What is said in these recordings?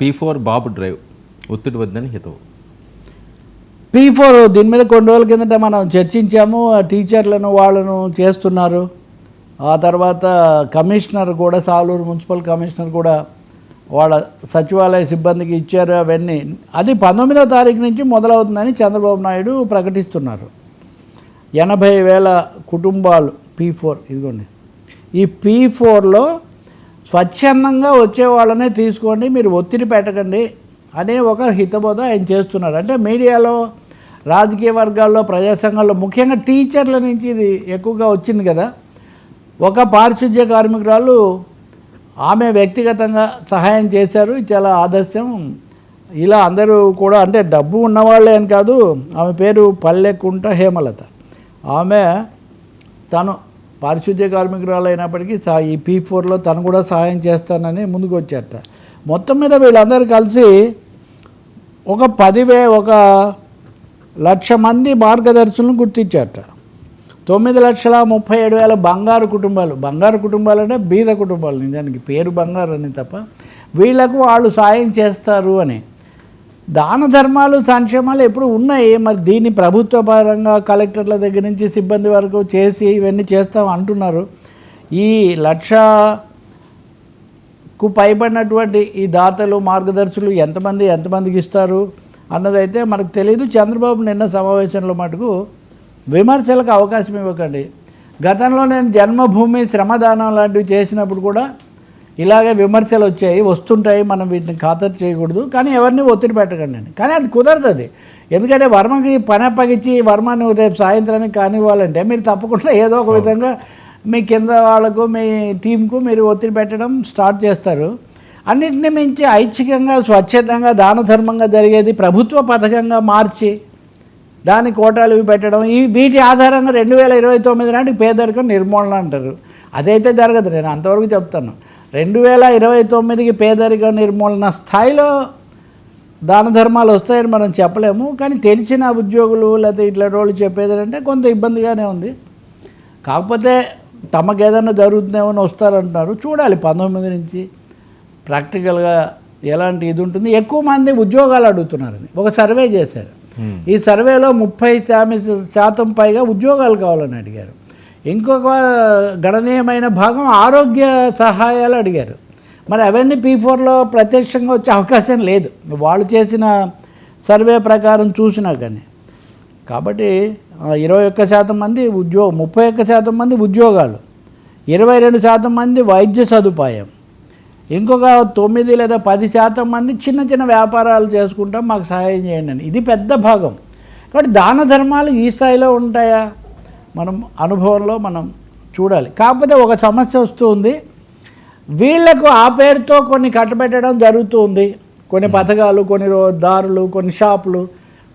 P4 బాబు drive ఒత్తిడి వద్దని హితవు. P4 దీని మీద కొన్ని రోజుల కిందట మనం చర్చించాము. టీచర్లను వాళ్ళను చేస్తున్నారు. ఆ తర్వాత కమిషనర్ కూడా, సాలూరు మున్సిపల్ కమిషనర్ కూడా వాళ్ళ సచివాలయ సిబ్బందికి ఇచ్చారు. అవన్నీ అది 19వ తారీఖు నుంచి మొదలవుతుందని చంద్రబాబు నాయుడు ప్రకటిస్తున్నారు. 80,000 కుటుంబాలు P4. ఇదిగోండి, ఈ P4లో స్వచ్ఛందంగా వచ్చే వాళ్ళనే తీసుకోండి, మీరు ఒత్తిడి పెట్టకండి అనే ఒక హితబోధ ఆయన చేస్తున్నారు. అంటే మీడియాలో, రాజకీయ వర్గాల్లో, ప్రజా సంఘాల్లో, ముఖ్యంగా టీచర్ల నుంచి ఇది ఎక్కువగా వచ్చింది కదా. ఒక పారిశుద్ధ్య కార్మికురాలు, ఆమె వ్యక్తిగతంగా సహాయం చేశారు, చాలా ఆదర్శం. ఇలా అందరూ కూడా, అంటే డబ్బు ఉన్నవాళ్ళే అని కాదు, ఆమె పేరు పల్లెకుంట హేమలత. ఆమె తను పారిశుద్ధ్య కార్మికురాలు అయినప్పటికీ ఈ P4లో తను కూడా సహాయం చేస్తానని ముందుకు వచ్చారట. మొత్తం మీద వీళ్ళందరూ కలిసి ఒక 1,00,000 మంది మార్గదర్శులను గుర్తించారట. 9,37,000 బంగారు కుటుంబాలు. బంగారు కుటుంబాలు అంటే బీద కుటుంబాలు, నిజానికి పేరు బంగారు అని తప్ప, వీళ్లకు వాళ్ళు సాయం చేస్తారు అని. దాన ధర్మాలు, సంక్షేమాలు ఎప్పుడు ఉన్నాయి. మరి దీన్ని ప్రభుత్వ పరంగా కలెక్టర్ల దగ్గర నుంచి సిబ్బంది వరకు చేసి ఇవన్నీ చేస్తాం అంటున్నారు. ఈ 1,00,000కు పైబడినటువంటి ఈ దాతలు, మార్గదర్శులు ఎంతమందికి ఇస్తారు అన్నదైతే మనకు తెలియదు. చంద్రబాబు నిన్న సమావేశంలో మటుకు విమర్శలకు అవకాశం ఇవ్వకండి. గతంలో నేను జన్మభూమి శ్రమదానం లాంటివి చేసినప్పుడు కూడా ఇలాగే విమర్శలు వస్తుంటాయి, మనం వీటిని ఖాతరు చేయకూడదు, కానీ ఎవరిని ఒత్తిడి పెట్టకండి అని. కానీ అది కుదరదు. అది ఎందుకంటే వర్మకి పని అప్పగించి వర్మను రేపు సాయంత్రానికి కానివ్వాలంటే మీరు తప్పకుండా ఏదో ఒక విధంగా మీ కింద వాళ్ళకు, మీ టీంకు మీరు ఒత్తిడి పెట్టడం స్టార్ట్ చేస్తారు. అన్నింటినీ మించి ఐచ్ఛికంగా, స్వచ్ఛందంగా, దాన ధర్మంగా జరిగేది ప్రభుత్వ పథకంగా మార్చి దాని కోటాలు ఇవి పెట్టడం, వీటి ఆధారంగా 2029 నాటికి పేదరికం నిర్మూలన అంటారు. అదైతే జరగదు. నేను అంతవరకు చెప్తాను. 2029కి పేదరిక నిర్మూలన స్థాయిలో దాన ధర్మాలు వస్తాయని మనం చెప్పలేము. కానీ తెలిసిన ఉద్యోగులు లేకపోతే ఇట్లా రోజులు చెప్పేది అంటే కొంత ఇబ్బందిగానే ఉంది. కాకపోతే తమకు ఏదైనా జరుగుతుందేమో వస్తారంటున్నారు. చూడాలి 19 నుంచి ప్రాక్టికల్గా ఎలాంటి ఇది ఉంటుంది. ఎక్కువ మంది ఉద్యోగాలు అడుగుతున్నారని ఒక సర్వే చేశారు. ఈ సర్వేలో 30% పైగా ఉద్యోగాలు కావాలని అడిగారు. ఇంకొక గణనీయమైన భాగం ఆరోగ్య సహాయాలు అడిగారు. మరి అవన్నీ P4లో ప్రత్యక్షంగా వచ్చే అవకాశం లేదు, వాళ్ళు చేసిన సర్వే ప్రకారం చూసినా కానీ. కాబట్టి 21% మంది 31% మంది ఉద్యోగాలు, 22% మంది వైద్య సదుపాయం, ఇంకొక 9 లేదా 10% మంది చిన్న చిన్న వ్యాపారాలు చేసుకుంటాం, మాకు సహాయం చేయండి అని. ఇది పెద్ద భాగం. కాబట్టి దాన ధర్మాలు ఈ స్థాయిలో ఉంటాయా, మనం అనుభవంలో మనం చూడాలి. కాకపోతే ఒక సమస్య వస్తుంది, వీళ్లకు ఆ పేరుతో కొన్ని కట్టబెట్టడం జరుగుతుంది. కొన్ని పథకాలు, కొన్ని దారులు, కొన్ని షాపులు,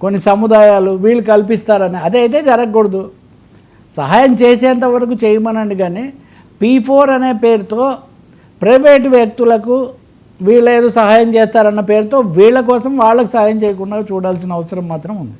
కొన్ని సముదాయాలు వీళ్ళు కల్పిస్తారని. అదైతే జరగకూడదు. సహాయం చేసేంత వరకు చేయమనండి. కానీ P4 అనే పేరుతో ప్రైవేటు వ్యక్తులకు వీళ్ళు ఏదో సహాయం చేస్తారన్న పేరుతో వీళ్ళ కోసం వాళ్ళకు సహాయం చేయకుండా చూడాల్సిన అవసరం మాత్రం ఉంది.